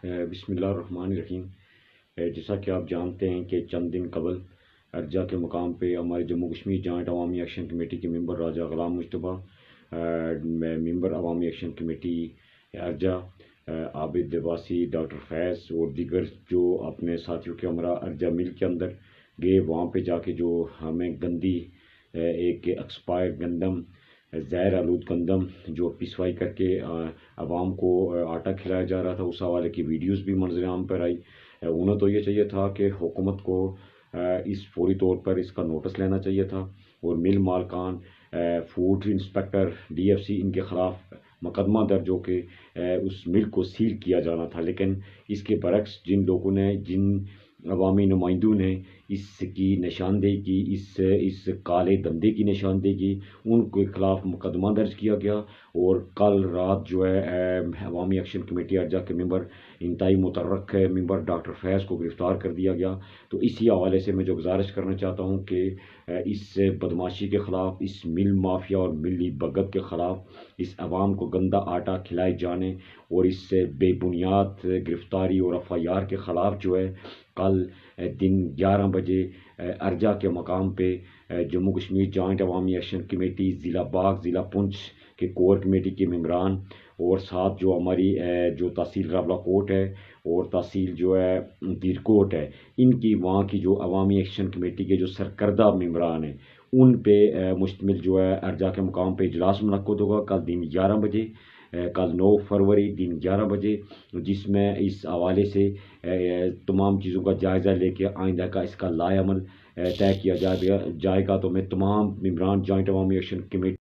بسم اللہ الرحمن الرحیم۔ جیسا کہ آپ جانتے ہیں کہ چند دن قبل ارجا کے مقام پہ ہمارے جموں کشمیر جوائنٹ عوامی ایکشن کمیٹی کے ممبر راجہ غلام مجتبیٰ، ممبر عوامی ایکشن کمیٹی ارجا عابد عباسی، ڈاکٹر فیض اور دیگر جو اپنے ساتھیوں کے ہمراہ ارجا مل کے اندر گئے، وہاں پہ جا کے جو ہمیں گندی ایک ایکسپائر گندم، زہر آلود گندم جو پسوائی کر کے عوام کو آٹا کھلایا جا رہا تھا، اس حوالے کی ویڈیوز بھی منظر عام پر آئی۔ انہیں تو یہ چاہیے تھا کہ حکومت کو اس فوری طور پر اس کا نوٹس لینا چاہیے تھا اور مل مالکان، food inspector, D F C, ان کے خلاف مقدمہ درج ہو کے اس مل کو سیل کیا جانا تھا۔ لیکن اس کے برعکس جن لوگوں نے، جن عوامی نمائندوں نے اس کی نشاندہی کی، اس کالے دھندے کی نشاندہی کی، ان کے خلاف مقدمہ درج کیا گیا اور کل رات جو ہے عوامی ایکشن کمیٹی ارجا کے ممبر، انتہائی متحرک ممبر ڈاکٹر فیض کو گرفتار کر دیا گیا۔ تو اسی حوالے سے میں جو گزارش کرنا چاہتا ہوں کہ اس بدماشی کے خلاف، اس مل مافیا اور ملی بھگت کے خلاف، اس عوام کو گندا آٹا کھلائے جانے اور اس سے بے بنیاد گرفتاری اور ایف آئی آر کے خلاف جو ہے کل دن 11 بجے ارجا کے مقام پہ جموں کشمیر جوائنٹ عوامی ایکشن کمیٹی ضلع باغ، ضلع پونچھ کے کور کمیٹی کے ممبران اور ساتھ جو ہماری جو تحصیل رابلہ کوٹ ہے اور تحصیل جو ہے پیر کوٹ ہے، ان کی وہاں کی جو عوامی ایکشن کمیٹی کے جو سرکردہ ممبران ہیں، ان پہ مشتمل جو ہے ارجا کے مقام پہ اجلاس منعقد ہوگا کل دن 11 بجے، کل 9 فروری دن 11 بجے، جس میں اس حوالے سے تمام چیزوں کا جائزہ لے کے آئندہ کا اس کا لائے عمل طے کیا جائے گا۔ تو میں تمام ممبران جوائنٹ عوامی ایکشن کمیٹی